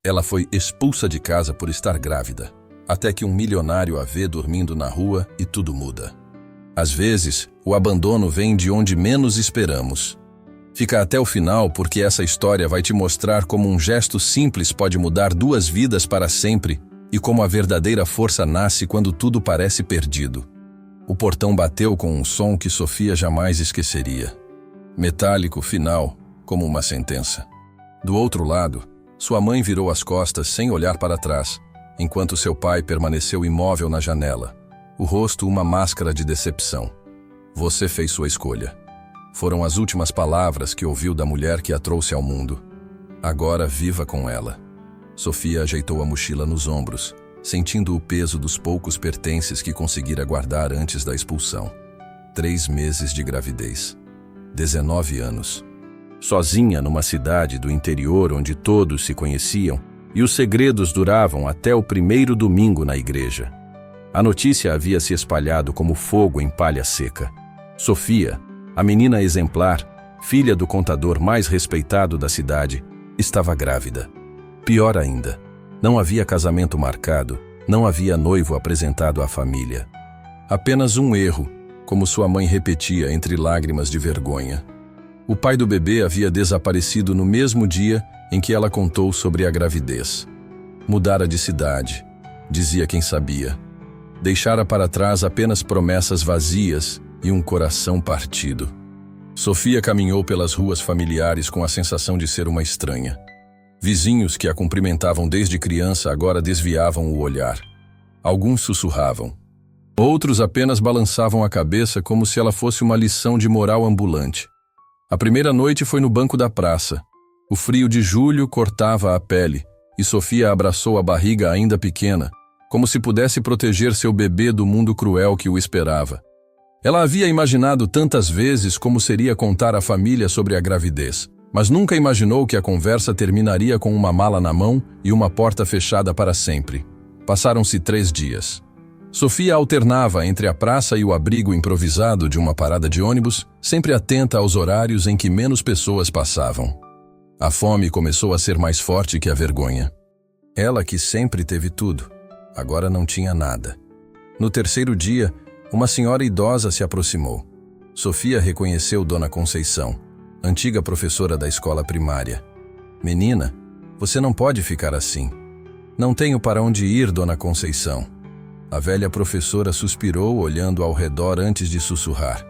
Ela foi expulsa de casa por estar grávida, até que um milionário a vê dormindo na rua e tudo muda. Às vezes, o abandono vem de onde menos esperamos. Fica até o final porque essa história vai te mostrar como um gesto simples pode mudar 2 vidas para sempre e como a verdadeira força nasce quando tudo parece perdido. O portão bateu com um som que Sofia jamais esqueceria. Metálico, final, como uma sentença. Do outro lado, sua mãe virou as costas sem olhar para trás, enquanto seu pai permaneceu imóvel na janela, o rosto uma máscara de decepção. Você fez sua escolha. Foram as últimas palavras que ouviu da mulher que a trouxe ao mundo. Agora viva com ela. Sofia ajeitou a mochila nos ombros, sentindo o peso dos poucos pertences que conseguira guardar antes da expulsão. 3 meses de gravidez. 19 anos. Sozinha numa cidade do interior onde todos se conheciam, e os segredos duravam até o primeiro domingo na igreja. A notícia havia se espalhado como fogo em palha seca. Sofia, a menina exemplar, filha do contador mais respeitado da cidade, estava grávida. Pior ainda, não havia casamento marcado, não havia noivo apresentado à família. Apenas um erro, como sua mãe repetia entre lágrimas de vergonha. O pai do bebê havia desaparecido no mesmo dia em que ela contou sobre a gravidez. Mudara de cidade, dizia quem sabia. Deixara para trás apenas promessas vazias e um coração partido. Sofia caminhou pelas ruas familiares com a sensação de ser uma estranha. Vizinhos que a cumprimentavam desde criança agora desviavam o olhar. Alguns sussurravam. Outros apenas balançavam a cabeça como se ela fosse uma lição de moral ambulante. A primeira noite foi no banco da praça. O frio de julho cortava a pele, e Sofia abraçou a barriga ainda pequena, como se pudesse proteger seu bebê do mundo cruel que o esperava. Ela havia imaginado tantas vezes como seria contar à família sobre a gravidez, mas nunca imaginou que a conversa terminaria com uma mala na mão e uma porta fechada para sempre. Passaram-se 3 dias. Sofia alternava entre a praça e o abrigo improvisado de uma parada de ônibus, sempre atenta aos horários em que menos pessoas passavam. A fome começou a ser mais forte que a vergonha. Ela que sempre teve tudo, agora não tinha nada. No 3º dia, uma senhora idosa se aproximou. Sofia reconheceu Dona Conceição, antiga professora da escola primária. Menina, você não pode ficar assim. Não tenho para onde ir, Dona Conceição. A velha professora suspirou olhando ao redor antes de sussurrar.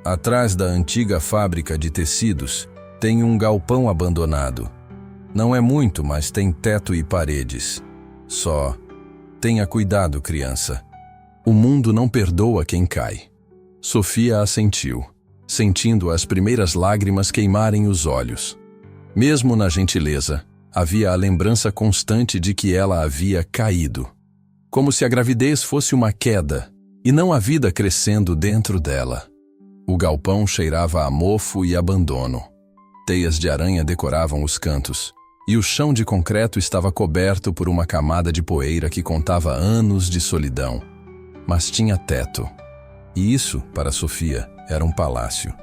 Atrás da antiga fábrica de tecidos, tem um galpão abandonado. Não é muito, mas tem teto e paredes. Só, tenha cuidado, criança. O mundo não perdoa quem cai. Sofia assentiu, sentindo as primeiras lágrimas queimarem os olhos. Mesmo na gentileza, havia a lembrança constante de que ela havia caído. Como se a gravidez fosse uma queda, e não a vida crescendo dentro dela. O galpão cheirava a mofo e abandono. Teias de aranha decoravam os cantos, e o chão de concreto estava coberto por uma camada de poeira que contava anos de solidão. Mas tinha teto. E isso, para Sofia, era um palácio.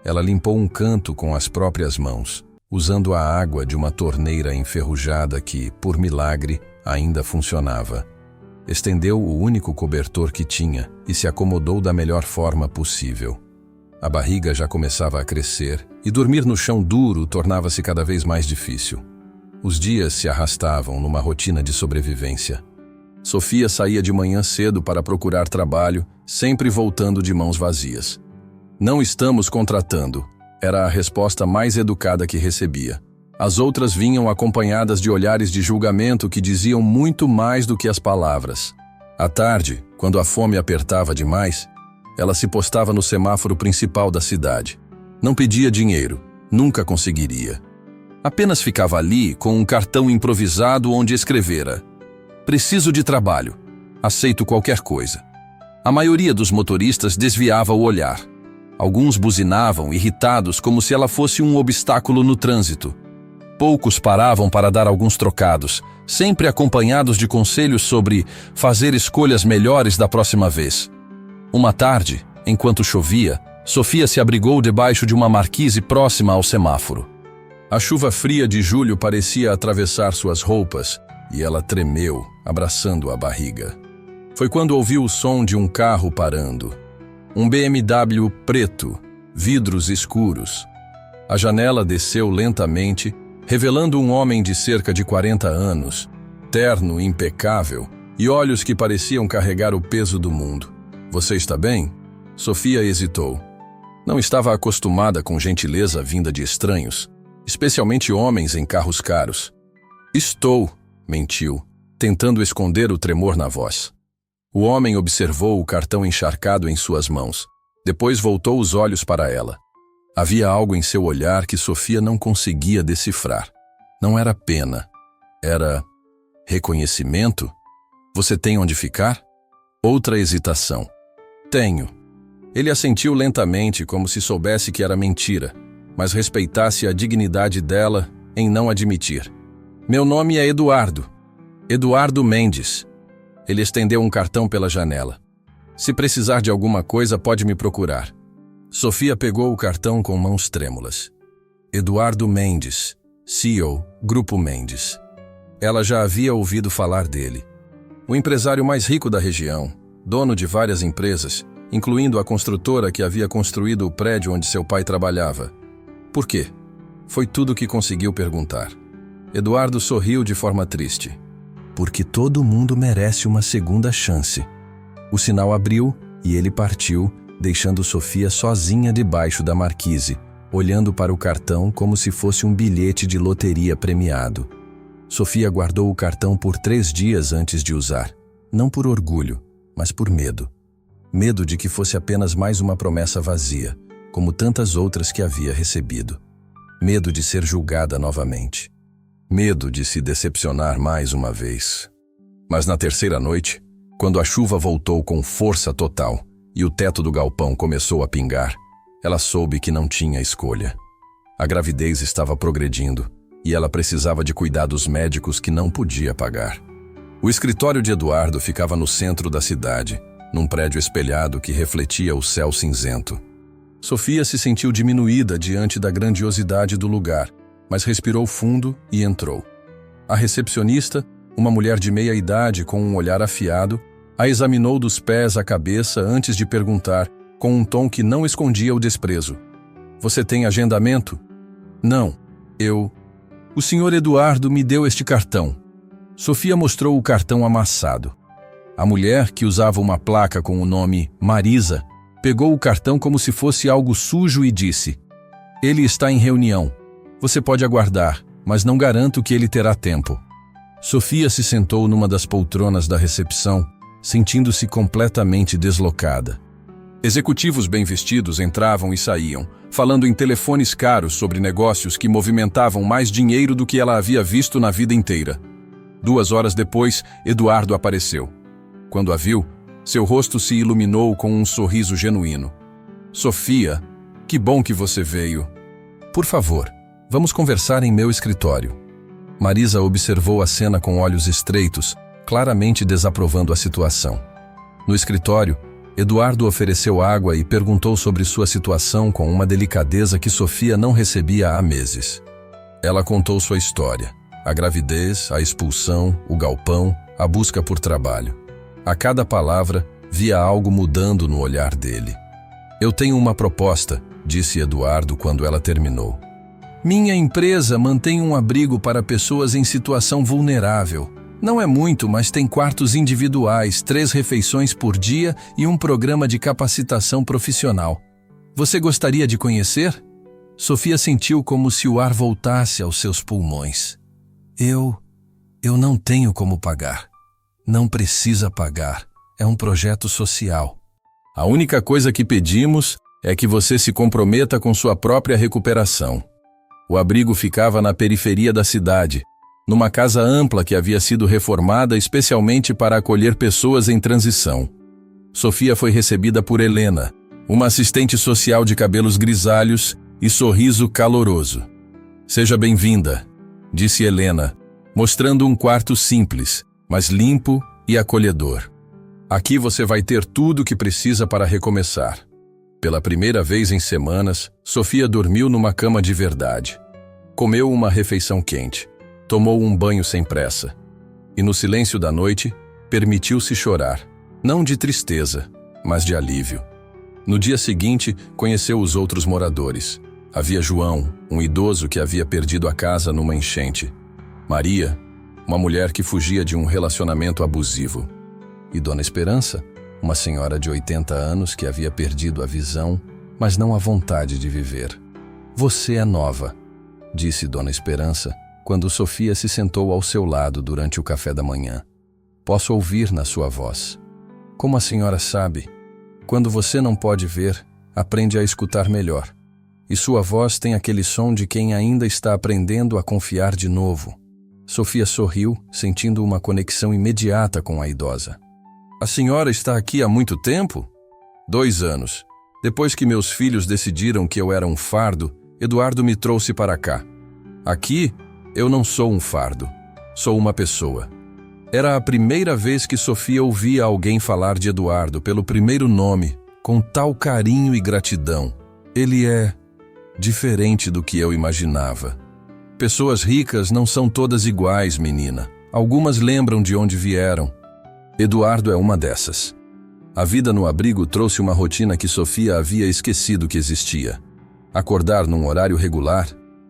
Ela limpou um canto com as próprias mãos, usando a água de uma torneira enferrujada que, por milagre, ainda funcionava. Estendeu o único cobertor que tinha e se acomodou da melhor forma possível. A barriga já começava a crescer e dormir no chão duro tornava-se cada vez mais difícil. Os dias se arrastavam numa rotina de sobrevivência. Sofia saía de manhã cedo para procurar trabalho, sempre voltando de mãos vazias. Não estamos contratando, era a resposta mais educada que recebia. As outras vinham acompanhadas de olhares de julgamento que diziam muito mais do que as palavras. À tarde, quando a fome apertava demais, ela se postava no semáforo principal da cidade. Não pedia dinheiro, nunca conseguiria. Apenas ficava ali com um cartão improvisado onde escrevera: "Preciso de trabalho. Aceito qualquer coisa." A maioria dos motoristas desviava o olhar. Alguns buzinavam, irritados, como se ela fosse um obstáculo no trânsito. Poucos paravam para dar alguns trocados, sempre acompanhados de conselhos sobre fazer escolhas melhores da próxima vez. Uma tarde, enquanto chovia, Sofia se abrigou debaixo de uma marquise próxima ao semáforo. A chuva fria de julho parecia atravessar suas roupas e ela tremeu, abraçando a barriga. Foi quando ouviu o som de um carro parando. Um BMW preto, vidros escuros. A janela desceu lentamente, revelando um homem de cerca de 40 anos, terno impecável e olhos que pareciam carregar o peso do mundo. Você está bem? Sofia hesitou. Não estava acostumada com gentileza vinda de estranhos, especialmente homens em carros caros. Estou, mentiu, tentando esconder o tremor na voz. O homem observou o cartão encharcado em suas mãos. Depois voltou os olhos para ela. Havia algo em seu olhar que Sofia não conseguia decifrar. Não era pena. Era reconhecimento? Você tem onde ficar? Outra hesitação. Tenho. Ele assentiu lentamente, como se soubesse que era mentira, mas respeitasse a dignidade dela em não admitir. Meu nome é Eduardo. Eduardo Mendes. Ele estendeu um cartão pela janela. Se precisar de alguma coisa, pode me procurar. Sofia pegou o cartão com mãos trêmulas. Eduardo Mendes, CEO, Grupo Mendes. Ela já havia ouvido falar dele. O empresário mais rico da região, dono de várias empresas, incluindo a construtora que havia construído o prédio onde seu pai trabalhava. Por quê? Foi tudo o que conseguiu perguntar. Eduardo sorriu de forma triste. Porque todo mundo merece uma segunda chance. O sinal abriu e ele partiu, deixando Sofia sozinha debaixo da marquise, olhando para o cartão como se fosse um bilhete de loteria premiado. Sofia guardou o cartão por 3 dias antes de usar, não por orgulho, mas por medo. Medo de que fosse apenas mais uma promessa vazia, como tantas outras que havia recebido. Medo de ser julgada novamente. Medo de se decepcionar mais uma vez. Mas na terceira noite, quando a chuva voltou com força total e o teto do galpão começou a pingar, ela soube que não tinha escolha. A gravidez estava progredindo e ela precisava de cuidados médicos que não podia pagar. O escritório de Eduardo ficava no centro da cidade, num prédio espelhado que refletia o céu cinzento. Sofia se sentiu diminuída diante da grandiosidade do lugar, mas respirou fundo e entrou. A recepcionista, uma mulher de meia idade com um olhar afiado, a examinou dos pés à cabeça antes de perguntar, com um tom que não escondia o desprezo. Você tem agendamento? Não, O senhor Eduardo me deu este cartão. Sofia mostrou o cartão amassado. A mulher, que usava uma placa com o nome Marisa, pegou o cartão como se fosse algo sujo e disse: Ele está em reunião. Você pode aguardar, mas não garanto que ele terá tempo. Sofia se sentou numa das poltronas da recepção, sentindo-se completamente deslocada. Executivos bem vestidos entravam e saíam, falando em telefones caros sobre negócios que movimentavam mais dinheiro do que ela havia visto na vida inteira. 2 horas depois, Eduardo apareceu. Quando a viu, seu rosto se iluminou com um sorriso genuíno. Sofia, que bom que você veio. Por favor, vamos conversar em meu escritório. Marisa observou a cena com olhos estreitos, claramente desaprovando a situação. No escritório, Eduardo ofereceu água e perguntou sobre sua situação com uma delicadeza que Sofia não recebia há meses. Ela contou sua história: a gravidez, a expulsão, o galpão, a busca por trabalho. A cada palavra, via algo mudando no olhar dele. Eu tenho uma proposta, disse Eduardo quando ela terminou. Minha empresa mantém um abrigo para pessoas em situação vulnerável. Não é muito, mas tem quartos individuais, 3 refeições por dia e um programa de capacitação profissional. Você gostaria de conhecer? Sofia sentiu como se o ar voltasse aos seus pulmões. Eu não tenho como pagar. Não precisa pagar. É um projeto social. A única coisa que pedimos é que você se comprometa com sua própria recuperação. O abrigo ficava na periferia da cidade, numa casa ampla que havia sido reformada especialmente para acolher pessoas em transição. Sofia foi recebida por Helena, uma assistente social de cabelos grisalhos e sorriso caloroso. Seja bem-vinda, disse Helena, mostrando um quarto simples, mas limpo e acolhedor. Aqui você vai ter tudo o que precisa para recomeçar. Pela primeira vez em semanas, Sofia dormiu numa cama de verdade. Comeu uma refeição quente, tomou um banho sem pressa e, no silêncio da noite, permitiu-se chorar, não de tristeza, mas de alívio. No dia seguinte, conheceu os outros moradores. Havia João, um idoso que havia perdido a casa numa enchente. Maria, uma mulher que fugia de um relacionamento abusivo. E Dona Esperança, uma senhora de 80 anos que havia perdido a visão, mas não a vontade de viver. Você é nova, disse Dona Esperança, quando Sofia se sentou ao seu lado durante o café da manhã. Posso ouvir na sua voz. Como a senhora sabe, quando você não pode ver, aprende a escutar melhor. E sua voz tem aquele som de quem ainda está aprendendo a confiar de novo. Sofia sorriu, sentindo uma conexão imediata com a idosa. A senhora está aqui há muito tempo? 2 anos. Depois que meus filhos decidiram que eu era um fardo, Eduardo me trouxe para cá. Aqui, eu não sou um fardo. Sou uma pessoa. Era a primeira vez que Sofia ouvia alguém falar de Eduardo pelo primeiro nome, com tal carinho e gratidão. Ele é diferente do que eu imaginava. Pessoas ricas não são todas iguais, menina. Algumas lembram de onde vieram. Eduardo é uma dessas. A vida no abrigo trouxe uma rotina que Sofia havia esquecido que existia. Acordar num horário regular,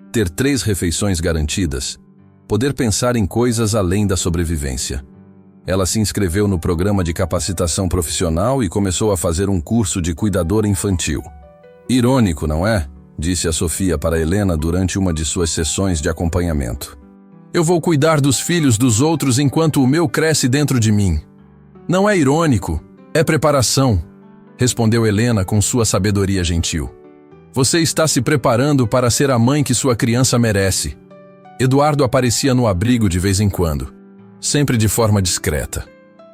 ter 3 refeições garantidas, poder pensar em coisas além da sobrevivência. Ela se inscreveu no programa de capacitação profissional e começou a fazer um curso de cuidadora infantil. Irônico, não é? Disse a Sofia para Helena durante uma de suas sessões de acompanhamento. Eu vou cuidar dos filhos dos outros enquanto o meu cresce dentro de mim. Não é irônico, é preparação, respondeu Helena com sua sabedoria gentil. Você está se preparando para ser a mãe que sua criança merece. Eduardo aparecia no abrigo de vez em quando, sempre de forma discreta.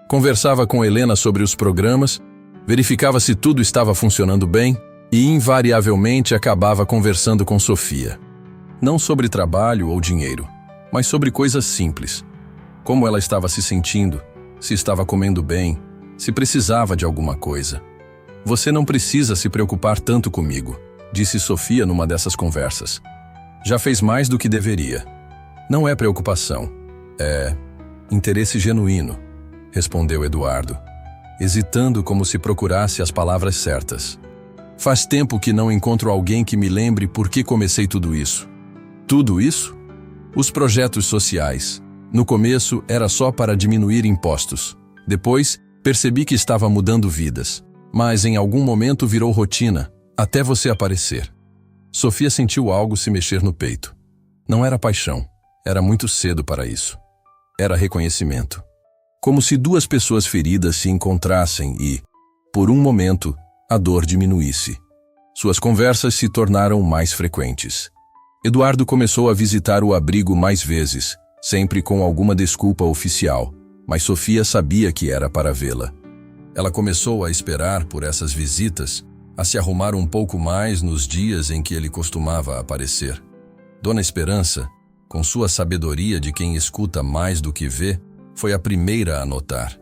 Conversava com Helena sobre os programas, verificava se tudo estava funcionando bem e invariavelmente acabava conversando com Sofia. Não sobre trabalho ou dinheiro, mas sobre coisas simples. Como ela estava se sentindo, se estava comendo bem, se precisava de alguma coisa. Você não precisa se preocupar tanto comigo, disse Sofia numa dessas conversas. Já fez mais do que deveria. Não é preocupação, é interesse genuíno, respondeu Eduardo, hesitando como se procurasse as palavras certas. Faz tempo que não encontro alguém que me lembre por que comecei tudo isso. Tudo isso? Os projetos sociais. No começo era só para diminuir impostos. Depois, percebi que estava mudando vidas. Mas em algum momento virou rotina, até você aparecer. Sofia sentiu algo se mexer no peito. Não era paixão, era muito cedo para isso. Era reconhecimento. Como se 2 pessoas feridas se encontrassem e, por um momento, a dor diminuísse. Suas conversas se tornaram mais frequentes. Eduardo começou a visitar o abrigo mais vezes, sempre com alguma desculpa oficial, mas Sofia sabia que era para vê-la. Ela começou a esperar por essas visitas, a se arrumar um pouco mais nos dias em que ele costumava aparecer. Dona Esperança, com sua sabedoria de quem escuta mais do que vê, foi a primeira a notar.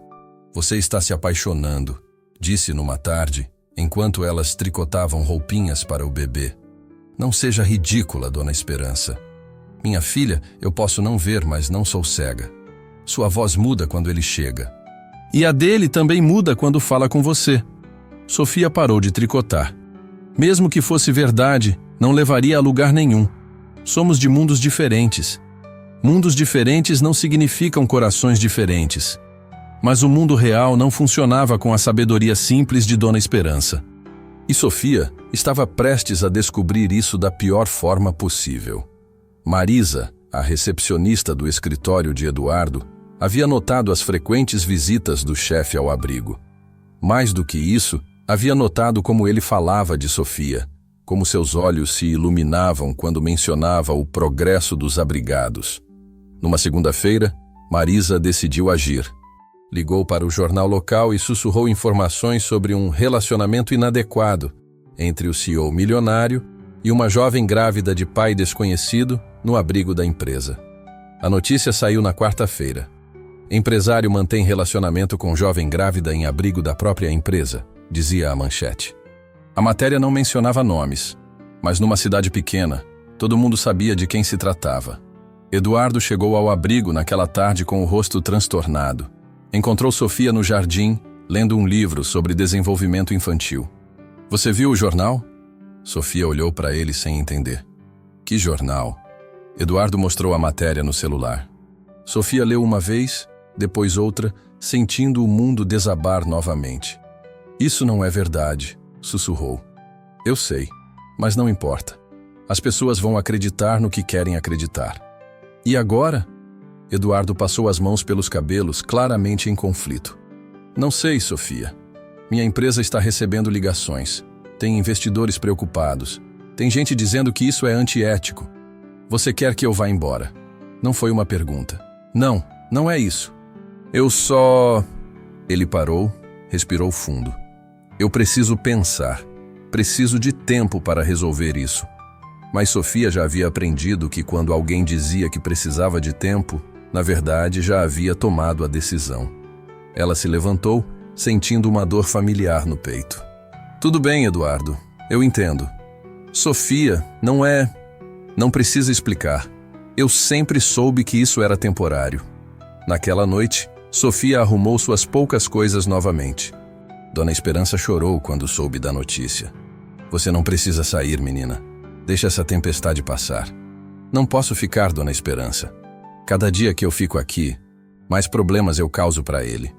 Você está se apaixonando, disse numa tarde, enquanto elas tricotavam roupinhas para o bebê. Não seja ridícula, Dona Esperança. Minha filha, eu posso não ver, mas não sou cega. Sua voz muda quando ele chega. E a dele também muda quando fala com você. Sofia parou de tricotar. Mesmo que fosse verdade, não levaria a lugar nenhum. Somos de mundos diferentes. Mundos diferentes não significam corações diferentes. Mas o mundo real não funcionava com a sabedoria simples de Dona Esperança. E Sofia estava prestes a descobrir isso da pior forma possível. Marisa, a recepcionista do escritório de Eduardo, havia notado as frequentes visitas do chefe ao abrigo. Mais do que isso, havia notado como ele falava de Sofia, como seus olhos se iluminavam quando mencionava o progresso dos abrigados. Numa segunda-feira, Marisa decidiu agir. Ligou para o jornal local e sussurrou informações sobre um relacionamento inadequado entre o CEO milionário e uma jovem grávida de pai desconhecido no abrigo da empresa. A notícia saiu na quarta-feira. Empresário mantém relacionamento com jovem grávida em abrigo da própria empresa, dizia a manchete. A matéria não mencionava nomes, mas numa cidade pequena, Todo mundo sabia de quem se tratava. Eduardo chegou ao abrigo naquela tarde com o rosto transtornado. Encontrou Sofia no jardim, lendo um livro sobre desenvolvimento infantil. Você viu o jornal? Sofia olhou para ele sem entender. Que jornal? Eduardo mostrou a matéria no celular. Sofia leu uma vez, depois outra, sentindo o mundo desabar novamente. Isso não é verdade, sussurrou. Eu sei, mas não importa. As pessoas vão acreditar no que querem acreditar. E agora? Eduardo passou as mãos pelos cabelos, claramente em conflito. Não sei, Sofia. Minha empresa está recebendo ligações. Tem investidores preocupados. Tem gente dizendo que isso é antiético. Você quer que eu vá embora? Não foi uma pergunta. Não, não é isso. Eu só... Ele parou, respirou fundo. Eu preciso pensar. Preciso de tempo para resolver isso. Mas Sofia já havia aprendido que quando alguém dizia que precisava de tempo, na verdade já havia tomado a decisão. Ela se levantou, sentindo uma dor familiar no peito. Tudo bem, Eduardo. Eu entendo. Sofia, não precisa explicar. Eu sempre soube que isso era temporário. Naquela noite, Sofia arrumou suas poucas coisas novamente. Dona Esperança chorou quando soube da notícia. Você não precisa sair, menina. Deixa essa tempestade passar. Não posso ficar, Dona Esperança. Cada dia que eu fico aqui, mais problemas eu causo para ele.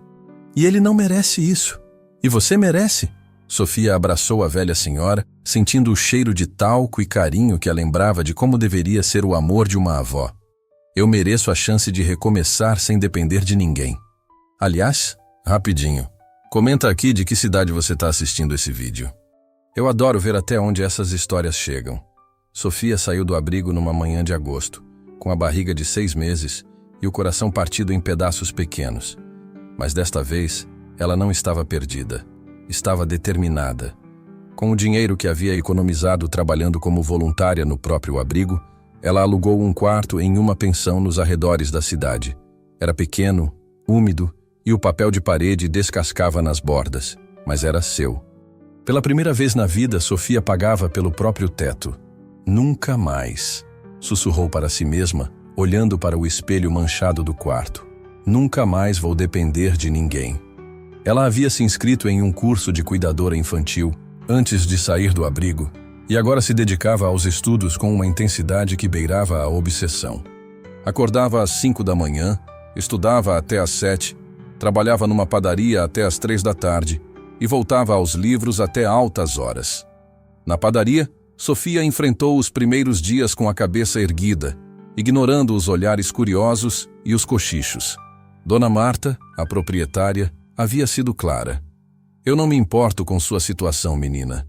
E ele não merece isso. E você merece. Sofia abraçou a velha senhora, sentindo o cheiro de talco e carinho que a lembrava de como deveria ser o amor de uma avó. Eu mereço a chance de recomeçar sem depender de ninguém. Aliás, rapidinho, comenta aqui de que cidade você está assistindo esse vídeo. Eu adoro ver até onde essas histórias chegam. Sofia saiu do abrigo numa manhã de agosto, com a barriga de 6 meses e o coração partido em pedaços pequenos. Mas desta vez, ela não estava perdida. Estava determinada. Com o dinheiro que havia economizado trabalhando como voluntária no próprio abrigo, ela alugou um quarto em uma pensão nos arredores da cidade. Era pequeno, úmido e o papel de parede descascava nas bordas, mas era seu. Pela primeira vez na vida, Sofia pagava pelo próprio teto. Nunca mais, sussurrou para si mesma, olhando para o espelho manchado do quarto. Nunca mais vou depender de ninguém. Ela havia se inscrito em um curso de cuidadora infantil antes de sair do abrigo e agora se dedicava aos estudos com uma intensidade que beirava a obsessão. Acordava às 5 da manhã, estudava até às 7, trabalhava numa padaria até às 3 da tarde e voltava aos livros até altas horas. Na padaria, Sofia enfrentou os primeiros dias com a cabeça erguida, ignorando os olhares curiosos e os cochichos. Dona Marta, a proprietária, havia sido clara. Eu não me importo com sua situação, menina,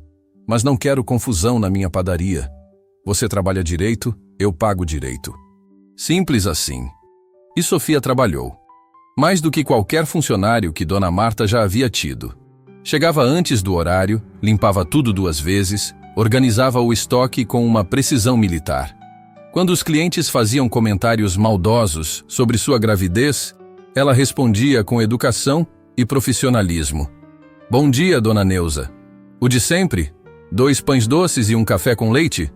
mas não quero confusão na minha padaria. Você trabalha direito, eu pago direito. Simples assim. E Sofia trabalhou. Mais do que qualquer funcionário que Dona Marta já havia tido. Chegava antes do horário, limpava tudo 2 vezes, organizava o estoque com uma precisão militar. Quando os clientes faziam comentários maldosos sobre sua gravidez, ela respondia com educação e profissionalismo. Bom dia, Dona Neuza. O de sempre? 2 pães doces e um café com leite?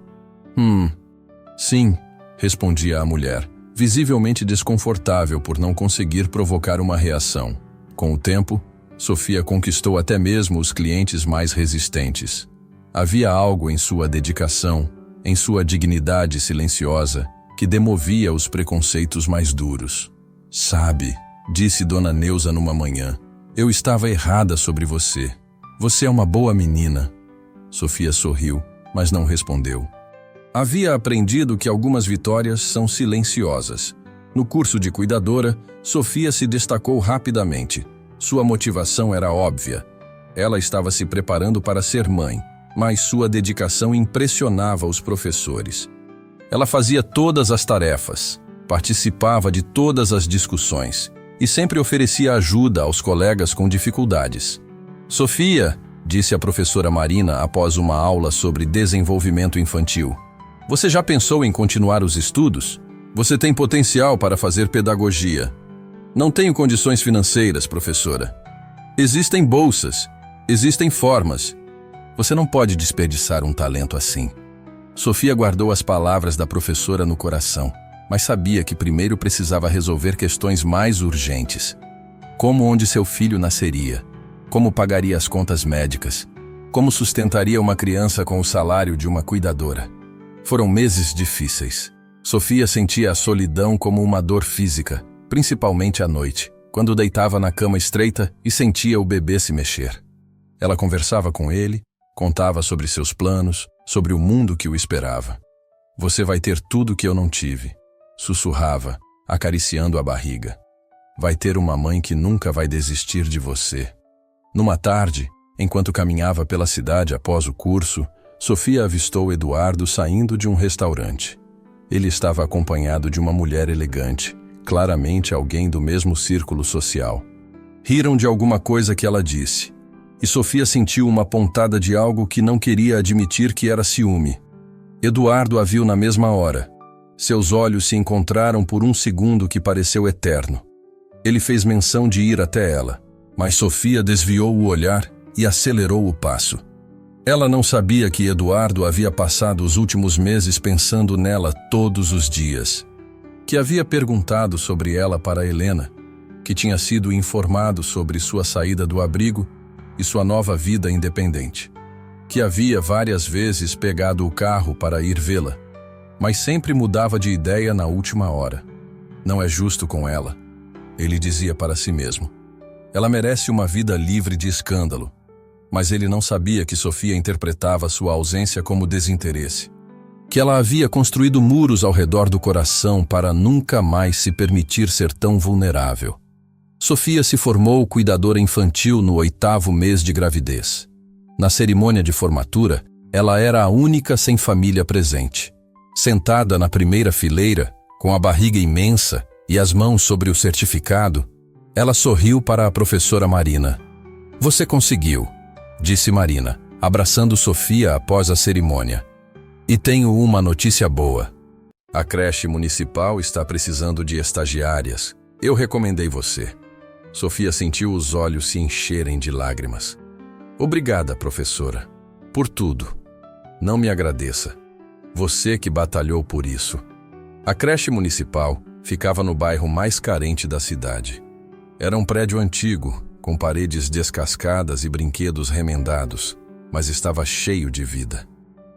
Sim, respondia a mulher, visivelmente desconfortável por não conseguir provocar uma reação. Com o tempo, Sofia conquistou até mesmo os clientes mais resistentes. Havia algo em sua dedicação, em sua dignidade silenciosa, que demovia os preconceitos mais duros. Sabe, disse Dona Neuza numa manhã, eu estava errada sobre você. Você é uma boa menina. Sofia sorriu, mas não respondeu. Havia aprendido que algumas vitórias são silenciosas. No curso de cuidadora, Sofia se destacou rapidamente. Sua motivação era óbvia. Ela estava se preparando para ser mãe, mas sua dedicação impressionava os professores. Ela fazia todas as tarefas, participava de todas as discussões e sempre oferecia ajuda aos colegas com dificuldades. Sofia, disse a professora Marina após uma aula sobre desenvolvimento infantil, você já pensou em continuar os estudos? Você tem potencial para fazer pedagogia. Não tenho condições financeiras, professora. Existem bolsas, existem formas. Você não pode desperdiçar um talento assim. Sofia guardou as palavras da professora no coração, mas sabia que primeiro precisava resolver questões mais urgentes. Como onde seu filho nasceria? Como pagaria as contas médicas? Como sustentaria uma criança com o salário de uma cuidadora? Foram meses difíceis. Sofia sentia a solidão como uma dor física, principalmente à noite, quando deitava na cama estreita e sentia o bebê se mexer. Ela conversava com ele, contava sobre seus planos, sobre o mundo que o esperava. "Você vai ter tudo que eu não tive", sussurrava, acariciando a barriga. "Vai ter uma mãe que nunca vai desistir de você." Numa tarde, enquanto caminhava pela cidade após o curso, Sofia avistou Eduardo saindo de um restaurante. Ele estava acompanhado de uma mulher elegante, claramente alguém do mesmo círculo social. Riram de alguma coisa que ela disse, e Sofia sentiu uma pontada de algo que não queria admitir que era ciúme. Eduardo a viu na mesma hora. Seus olhos se encontraram por um segundo que pareceu eterno. Ele fez menção de ir até ela, mas Sofia desviou o olhar e acelerou o passo. Ela não sabia que Eduardo havia passado os últimos meses pensando nela todos os dias, que havia perguntado sobre ela para Helena, que tinha sido informado sobre sua saída do abrigo e sua nova vida independente, que havia várias vezes pegado o carro para ir vê-la, mas sempre mudava de ideia na última hora. Não é justo com ela, ele dizia para si mesmo. Ela merece uma vida livre de escândalo. Mas ele não sabia que Sofia interpretava sua ausência como desinteresse, que ela havia construído muros ao redor do coração para nunca mais se permitir ser tão vulnerável. Sofia se formou cuidadora infantil no 8º mês de gravidez. Na cerimônia de formatura, ela era a única sem família presente. Sentada na primeira fileira, com a barriga imensa e as mãos sobre o certificado, ela sorriu para a professora Marina. "Você conseguiu", disse Marina, abraçando Sofia após a cerimônia. "E tenho uma notícia boa. A creche municipal está precisando de estagiárias. Eu recomendei você." Sofia sentiu os olhos se encherem de lágrimas. "Obrigada, professora, por tudo. Não me agradeça. Você que batalhou por isso." A creche municipal ficava no bairro mais carente da cidade. Era um prédio antigo, com paredes descascadas e brinquedos remendados, mas estava cheio de vida.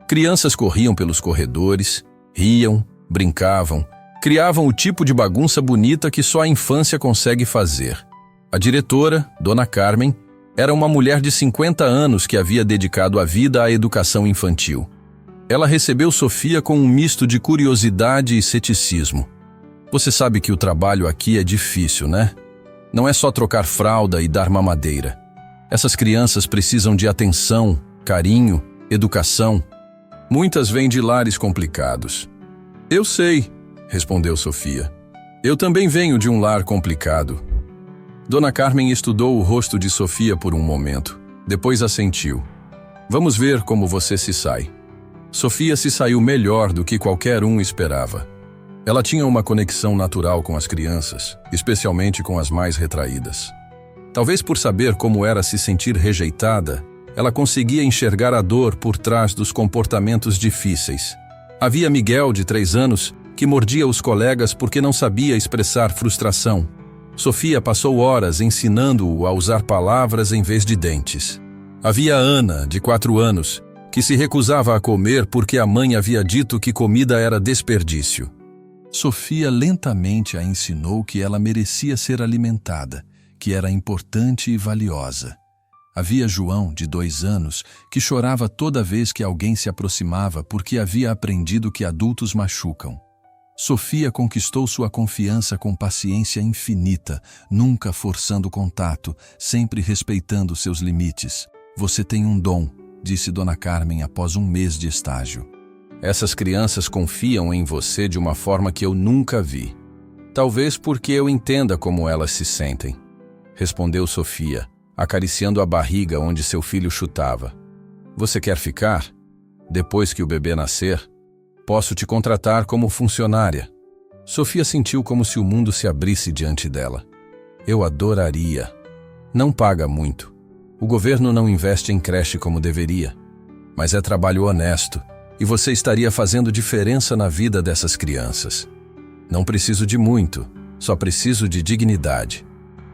Crianças corriam pelos corredores, riam, brincavam, criavam o tipo de bagunça bonita que só a infância consegue fazer. A diretora, Dona Carmen, era uma mulher de 50 anos que havia dedicado a vida à educação infantil. Ela recebeu Sofia com um misto de curiosidade e ceticismo. "Você sabe que o trabalho aqui é difícil, né? Não é só trocar fralda e dar mamadeira. Essas crianças precisam de atenção, carinho, educação. Muitas vêm de lares complicados." "Eu sei", respondeu Sofia. "Eu também venho de um lar complicado." Dona Carmen estudou o rosto de Sofia por um momento. Depois assentiu. "Vamos ver como você se sai." Sofia se saiu melhor do que qualquer um esperava. Ela tinha uma conexão natural com as crianças, especialmente com as mais retraídas. Talvez por saber como era se sentir rejeitada, ela conseguia enxergar a dor por trás dos comportamentos difíceis. Havia Miguel, de 3 anos, que mordia os colegas porque não sabia expressar frustração. Sofia passou horas ensinando-o a usar palavras em vez de dentes. Havia Ana, de 4 anos, que se recusava a comer porque a mãe havia dito que comida era desperdício. Sofia lentamente a ensinou que ela merecia ser alimentada, que era importante e valiosa. Havia João, de 2 anos, que chorava toda vez que alguém se aproximava porque havia aprendido que adultos machucam. Sofia conquistou sua confiança com paciência infinita, nunca forçando contato, sempre respeitando seus limites. "Você tem um dom", disse Dona Carmen após um mês de estágio. "Essas crianças confiam em você de uma forma que eu nunca vi. Talvez porque eu entenda como elas se sentem", respondeu Sofia, acariciando a barriga onde seu filho chutava. "Você quer ficar? Depois que o bebê nascer, posso te contratar como funcionária." Sofia sentiu como se o mundo se abrisse diante dela. "Eu adoraria. Não paga muito. O governo não investe em creche como deveria. Mas é trabalho honesto. e você estaria fazendo diferença na vida dessas crianças. Não preciso de muito, só preciso de dignidade.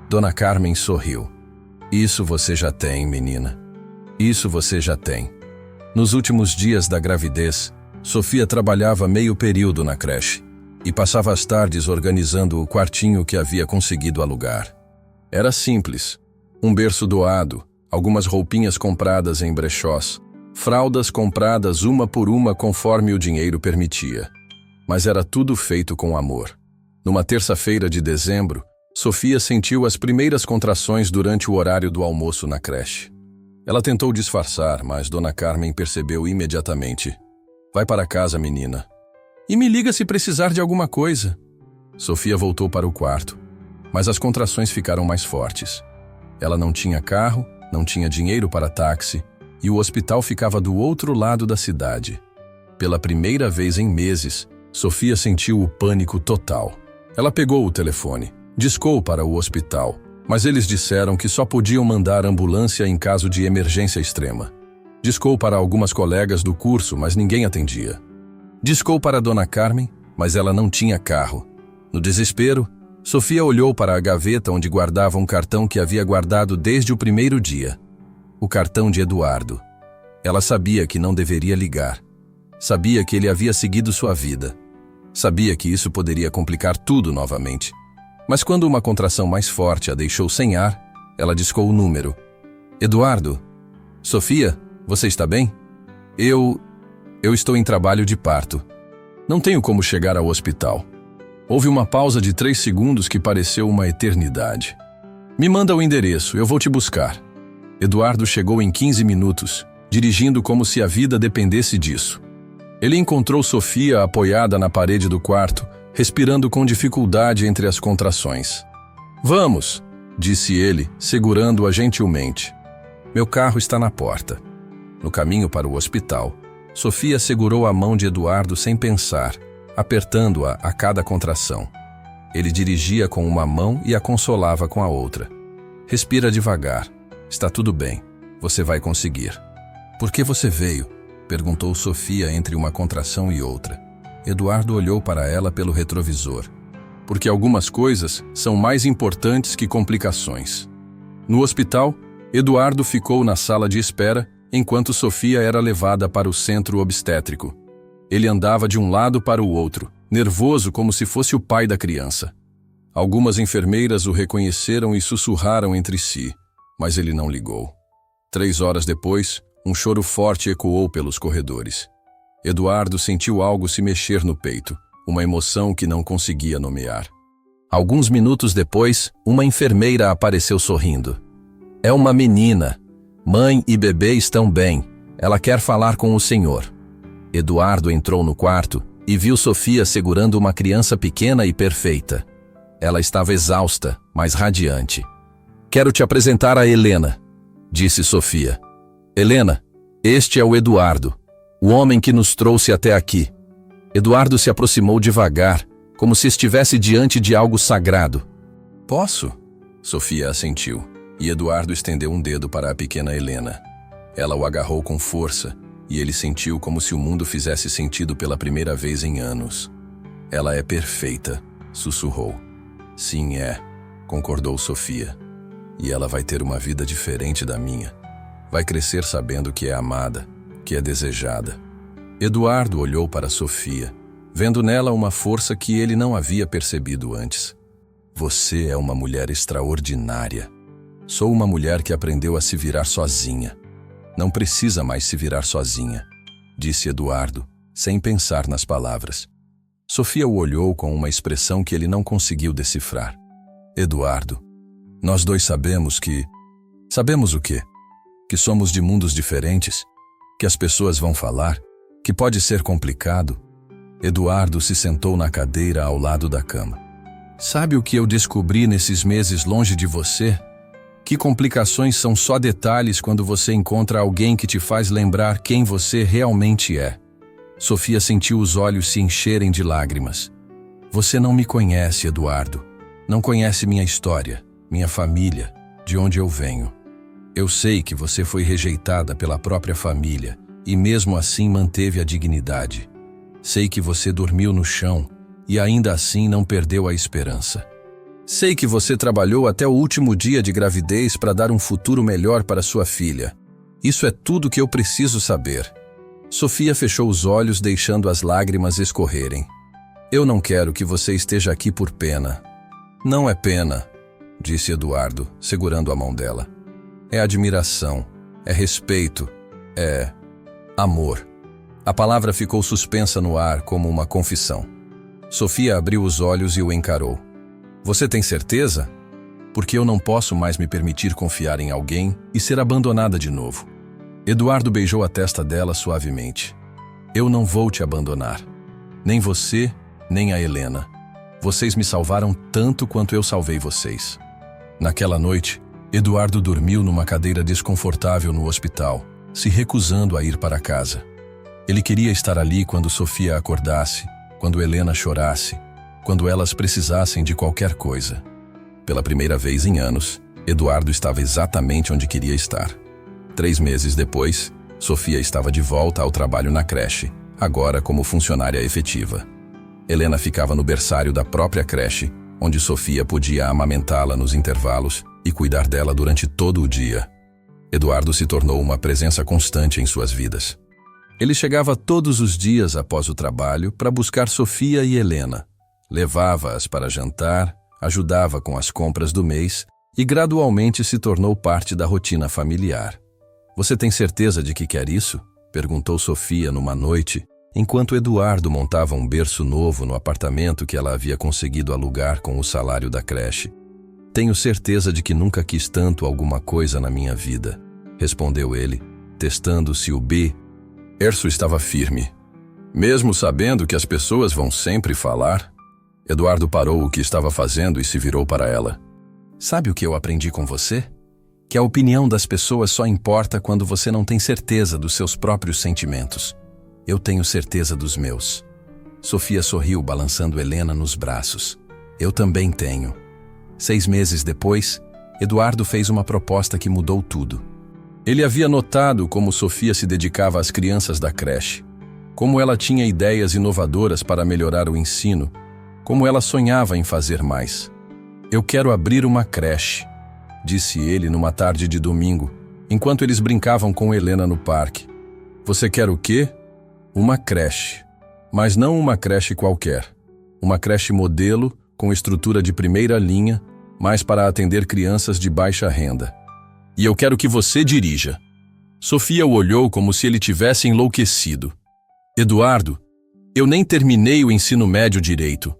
Dona Carmen sorriu. Isso você já tem, menina. Isso você já tem. Nos últimos dias da gravidez, Sofia trabalhava meio período na creche e passava as tardes organizando o quartinho que havia conseguido alugar. Era simples. Um berço doado, algumas roupinhas compradas em brechós, fraldas compradas uma por uma conforme o dinheiro permitia. Mas era tudo feito com amor. Numa terça-feira de dezembro, Sofia sentiu as primeiras contrações durante o horário do almoço na creche. Ela tentou disfarçar, mas Dona Carmen percebeu imediatamente. Vai para casa, menina. E me liga se precisar de alguma coisa. Sofia voltou para o quarto, mas as contrações ficaram mais fortes. Ela não tinha carro, não tinha dinheiro para táxi, e o hospital ficava do outro lado da cidade. Pela primeira vez em meses, Sofia sentiu o pânico total. Ela pegou o telefone, discou para o hospital, mas eles disseram que só podiam mandar ambulância em caso de emergência extrema. Discou para algumas colegas do curso, mas ninguém atendia. Discou para Dona Carmen, mas ela não tinha carro. No desespero, Sofia olhou para a gaveta onde guardava um cartão que havia guardado desde o primeiro dia. O cartão de Eduardo. Ela sabia que não deveria ligar. Sabia que ele havia seguido sua vida. Sabia que isso poderia complicar tudo novamente. Mas quando uma contração mais forte a deixou sem ar, ela discou o número. Eduardo? Sofia, você está bem? Eu estou em trabalho de parto. Não tenho como chegar ao hospital. Houve uma pausa de 3 segundos que pareceu uma eternidade. Me manda o endereço, eu vou te buscar. Eduardo chegou em 15 minutos, dirigindo como se a vida dependesse disso. Ele encontrou Sofia apoiada na parede do quarto, respirando com dificuldade entre as contrações. Vamos, disse ele, segurando-a gentilmente. Meu carro está na porta. No caminho para o hospital, Sofia segurou a mão de Eduardo sem pensar, apertando-a a cada contração. Ele dirigia com uma mão e a consolava com a outra. Respira devagar. Está tudo bem. Você vai conseguir. Por que você veio? Perguntou Sofia entre uma contração e outra. Eduardo olhou para ela pelo retrovisor. Porque algumas coisas são mais importantes que complicações. No hospital, Eduardo ficou na sala de espera enquanto Sofia era levada para o centro obstétrico. Ele andava de um lado para o outro, nervoso como se fosse o pai da criança. Algumas enfermeiras o reconheceram e sussurraram entre si, mas ele não ligou. 3 horas depois, um choro forte ecoou pelos corredores. Eduardo sentiu algo se mexer no peito, uma emoção que não conseguia nomear. Alguns minutos depois, uma enfermeira apareceu sorrindo. É uma menina. Mãe e bebê estão bem. Ela quer falar com o senhor. Eduardo entrou no quarto e viu Sofia segurando uma criança pequena e perfeita. Ela estava exausta, mas radiante. Quero te apresentar a Helena, disse Sofia. Helena, este é o Eduardo, o homem que nos trouxe até aqui. Eduardo se aproximou devagar, como se estivesse diante de algo sagrado. Posso? Sofia assentiu, e Eduardo estendeu um dedo para a pequena Helena. Ela o agarrou com força, e ele sentiu como se o mundo fizesse sentido pela primeira vez em anos. Ela é perfeita, sussurrou. Sim, é, concordou Sofia. E ela vai ter uma vida diferente da minha. Vai crescer sabendo que é amada, que é desejada. Eduardo olhou para Sofia, vendo nela uma força que ele não havia percebido antes. Você é uma mulher extraordinária. Sou uma mulher que aprendeu a se virar sozinha. Não precisa mais se virar sozinha, disse Eduardo, sem pensar nas palavras. Sofia o olhou com uma expressão que ele não conseguiu decifrar. Eduardo, nós dois sabemos que... Sabemos o quê? Que somos de mundos diferentes, que as pessoas vão falar, que pode ser complicado. Eduardo se sentou na cadeira ao lado da cama. Sabe o que eu descobri nesses meses longe de você? Que complicações são só detalhes quando você encontra alguém que te faz lembrar quem você realmente é. Sofia sentiu os olhos se encherem de lágrimas. Você não me conhece, Eduardo. Não conhece minha história, minha família, de onde eu venho. Eu sei que você foi rejeitada pela própria família e mesmo assim manteve a dignidade. Sei que você dormiu no chão e ainda assim não perdeu a esperança. Sei que você trabalhou até o último dia de gravidez para dar um futuro melhor para sua filha. Isso é tudo que eu preciso saber. Sofia fechou os olhos, deixando as lágrimas escorrerem. Eu não quero que você esteja aqui por pena. Não é pena, disse Eduardo, segurando a mão dela. É admiração, é respeito, é amor. A palavra ficou suspensa no ar como uma confissão. Sofia abriu os olhos e o encarou. Você tem certeza? Porque eu não posso mais me permitir confiar em alguém e ser abandonada de novo. Eduardo beijou a testa dela suavemente. Eu não vou te abandonar. Nem você, nem a Helena. Vocês me salvaram tanto quanto eu salvei vocês. Naquela noite, Eduardo dormiu numa cadeira desconfortável no hospital, se recusando a ir para casa. Ele queria estar ali quando Sofia acordasse, quando Helena chorasse, quando elas precisassem de qualquer coisa. Pela primeira vez em anos, Eduardo estava exatamente onde queria estar. 3 meses depois, Sofia estava de volta ao trabalho na creche, agora como funcionária efetiva. Helena ficava no berçário da própria creche, onde Sofia podia amamentá-la nos intervalos e cuidar dela durante todo o dia. Eduardo se tornou uma presença constante em suas vidas. Ele chegava todos os dias após o trabalho para buscar Sofia e Helena. Levava-as para jantar, ajudava com as compras do mês e gradualmente se tornou parte da rotina familiar. Você tem certeza de que quer isso? Perguntou Sofia numa noite, enquanto Eduardo montava um berço novo no apartamento que ela havia conseguido alugar com o salário da creche. Tenho certeza de que nunca quis tanto alguma coisa na minha vida, respondeu ele, testando se o berço estava firme. Mesmo sabendo que as pessoas vão sempre falar, Eduardo parou o que estava fazendo e se virou para ela. Sabe o que eu aprendi com você? Que a opinião das pessoas só importa quando você não tem certeza dos seus próprios sentimentos. Eu tenho certeza dos meus. Sofia sorriu, balançando Helena nos braços. Eu também tenho. 6 meses depois, Eduardo fez uma proposta que mudou tudo. Ele havia notado como Sofia se dedicava às crianças da creche, como ela tinha ideias inovadoras para melhorar o ensino, como ela sonhava em fazer mais. Eu quero abrir uma creche, disse ele numa tarde de domingo, enquanto eles brincavam com Helena no parque. Você quer o quê? Uma creche. Mas não uma creche qualquer. Uma creche modelo, com estrutura de primeira linha, mas para atender crianças de baixa renda. E eu quero que você dirija. Sofia o olhou como se ele tivesse enlouquecido. Eduardo, eu nem terminei o ensino médio direito.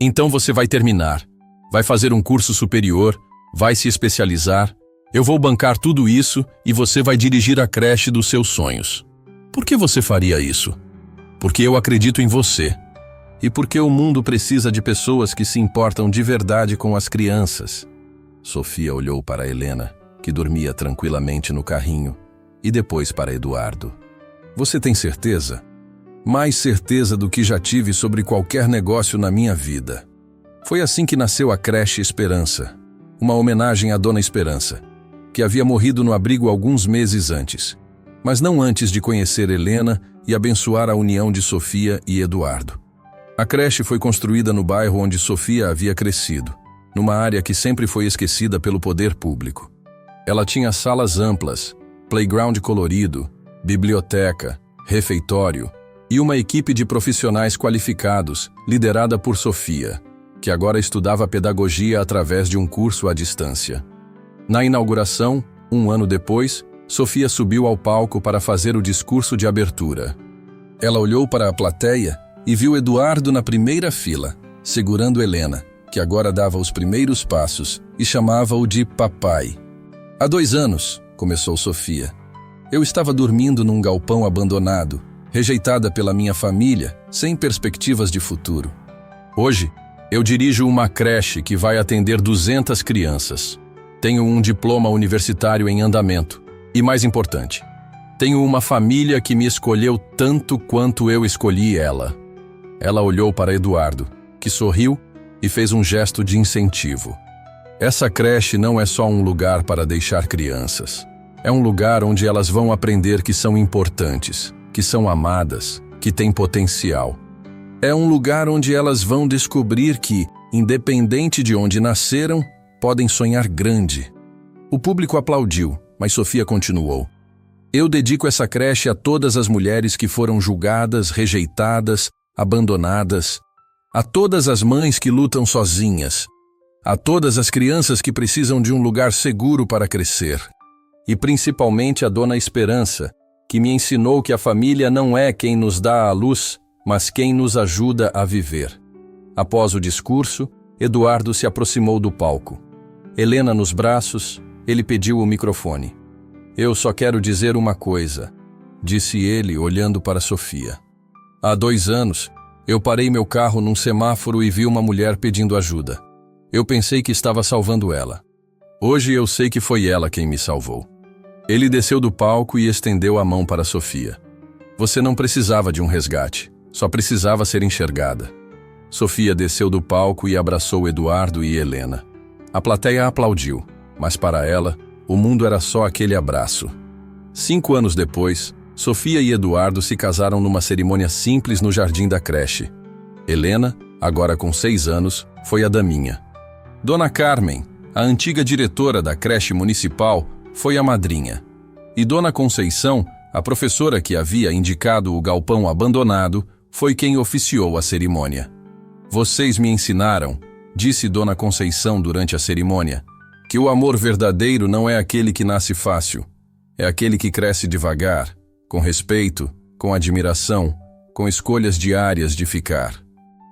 Então você vai terminar. Vai fazer um curso superior, vai se especializar. Eu vou bancar tudo isso e você vai dirigir a creche dos seus sonhos. Por que você faria isso? Porque eu acredito em você. E porque o mundo precisa de pessoas que se importam de verdade com as crianças. Sofia olhou para Helena, que dormia tranquilamente no carrinho, e depois para Eduardo. Você tem certeza? Mais certeza do que já tive sobre qualquer negócio na minha vida. Foi assim que nasceu a creche Esperança, uma homenagem à Dona Esperança, que havia morrido no abrigo alguns meses antes, mas não antes de conhecer Helena e abençoar a união de Sofia e Eduardo. A creche foi construída no bairro onde Sofia havia crescido, numa área que sempre foi esquecida pelo poder público. Ela tinha salas amplas, playground colorido, biblioteca, refeitório e uma equipe de profissionais qualificados, liderada por Sofia, que agora estudava pedagogia através de um curso à distância. Na inauguração, 1 ano depois, Sofia subiu ao palco para fazer o discurso de abertura. Ela olhou para a plateia e viu Eduardo na primeira fila, segurando Helena, que agora dava os primeiros passos, e chamava-o de papai. Há 2 anos, começou Sofia. Eu estava dormindo num galpão abandonado, rejeitada pela minha família, sem perspectivas de futuro. Hoje, eu dirijo uma creche que vai atender 200 crianças. Tenho um diploma universitário em andamento. E mais importante, tenho uma família que me escolheu tanto quanto eu escolhi ela. Ela olhou para Eduardo, que sorriu e fez um gesto de incentivo. Essa creche não é só um lugar para deixar crianças. É um lugar onde elas vão aprender que são importantes, que são amadas, que têm potencial. É um lugar onde elas vão descobrir que, independente de onde nasceram, podem sonhar grande. O público aplaudiu, mas Sofia continuou. Eu dedico essa creche a todas as mulheres que foram julgadas, rejeitadas, abandonadas, a todas as mães que lutam sozinhas, a todas as crianças que precisam de um lugar seguro para crescer, e principalmente a Dona Esperança, que me ensinou que a família não é quem nos dá a luz, mas quem nos ajuda a viver. Após o discurso, Eduardo se aproximou do palco. Helena nos braços, ele pediu o microfone. Eu só quero dizer uma coisa, disse ele olhando para Sofia. Há 2 anos, eu parei meu carro num semáforo e vi uma mulher pedindo ajuda. Eu pensei que estava salvando ela. Hoje eu sei que foi ela quem me salvou. Ele desceu do palco e estendeu a mão para Sofia. Você não precisava de um resgate, só precisava ser enxergada. Sofia desceu do palco e abraçou Eduardo e Helena. A plateia aplaudiu, mas para ela, o mundo era só aquele abraço. 5 anos depois, Sofia e Eduardo se casaram numa cerimônia simples no jardim da creche. Helena, agora com 6 anos, foi a daminha. Dona Carmen, a antiga diretora da creche municipal, foi a madrinha. E Dona Conceição, a professora que havia indicado o galpão abandonado, foi quem oficiou a cerimônia. Vocês me ensinaram, disse Dona Conceição durante a cerimônia, que o amor verdadeiro não é aquele que nasce fácil, é aquele que cresce devagar, com respeito, com admiração, com escolhas diárias de ficar.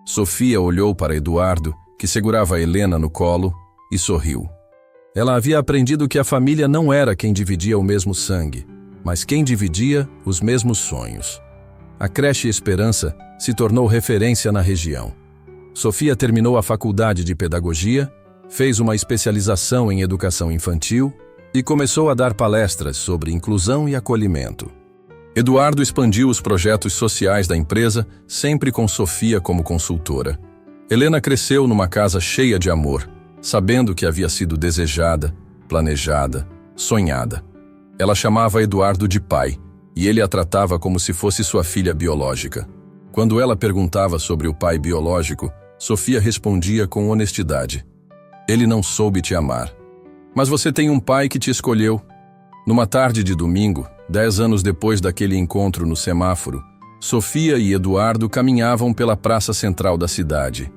Sofia olhou para Eduardo, que segurava Helena no colo, e sorriu. Ela havia aprendido que a família não era quem dividia o mesmo sangue, mas quem dividia os mesmos sonhos. A creche Esperança se tornou referência na região. Sofia terminou a faculdade de pedagogia, fez uma especialização em educação infantil e começou a dar palestras sobre inclusão e acolhimento. Eduardo expandiu os projetos sociais da empresa, sempre com Sofia como consultora. Helena cresceu numa casa cheia de amor, sabendo que havia sido desejada, planejada, sonhada. Ela chamava Eduardo de pai, e ele a tratava como se fosse sua filha biológica. Quando ela perguntava sobre o pai biológico, Sofia respondia com honestidade. Ele não soube te amar. Mas você tem um pai que te escolheu. Numa tarde de domingo, 10 anos depois daquele encontro no semáforo, Sofia e Eduardo caminhavam pela praça central da cidade.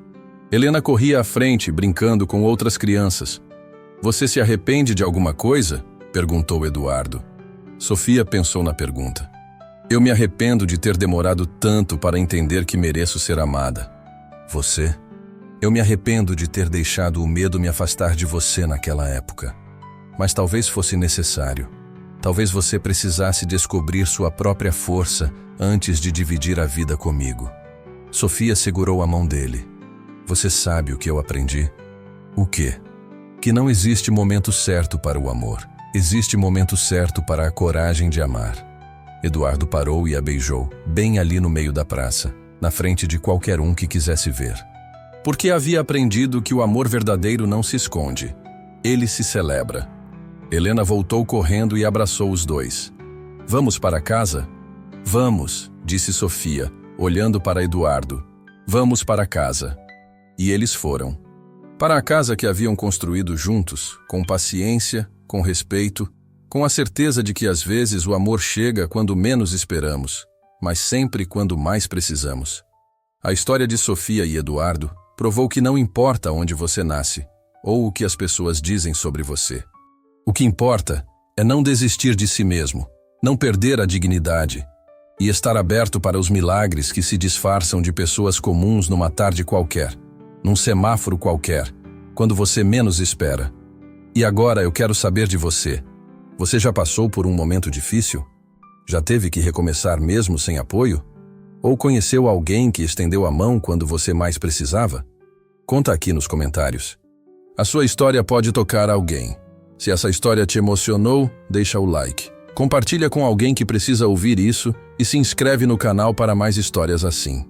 Helena corria à frente, brincando com outras crianças. Você se arrepende de alguma coisa? Perguntou Eduardo. Sofia pensou na pergunta. Eu me arrependo de ter demorado tanto para entender que mereço ser amada. Você? Eu me arrependo de ter deixado o medo me afastar de você naquela época. Mas talvez fosse necessário. Talvez você precisasse descobrir sua própria força antes de dividir a vida comigo. Sofia segurou a mão dele. Você sabe o que eu aprendi? O quê? Que não existe momento certo para o amor. Existe momento certo para a coragem de amar. Eduardo parou e a beijou, bem ali no meio da praça, na frente de qualquer um que quisesse ver. Porque havia aprendido que o amor verdadeiro não se esconde. Ele se celebra. Helena voltou correndo e abraçou os dois. Vamos para casa? Vamos, disse Sofia, olhando para Eduardo. Vamos para casa. E eles foram. Para a casa que haviam construído juntos, com paciência, com respeito, com a certeza de que às vezes o amor chega quando menos esperamos, mas sempre quando mais precisamos. A história de Sofia e Eduardo provou que não importa onde você nasce, ou o que as pessoas dizem sobre você. O que importa é não desistir de si mesmo, não perder a dignidade e estar aberto para os milagres que se disfarçam de pessoas comuns numa tarde qualquer, num semáforo qualquer, quando você menos espera. E agora eu quero saber de você. Você já passou por um momento difícil? Já teve que recomeçar mesmo sem apoio? Ou conheceu alguém que estendeu a mão quando você mais precisava? Conta aqui nos comentários. A sua história pode tocar alguém. Se essa história te emocionou, deixa o like. Compartilha com alguém que precisa ouvir isso e se inscreve no canal para mais histórias assim.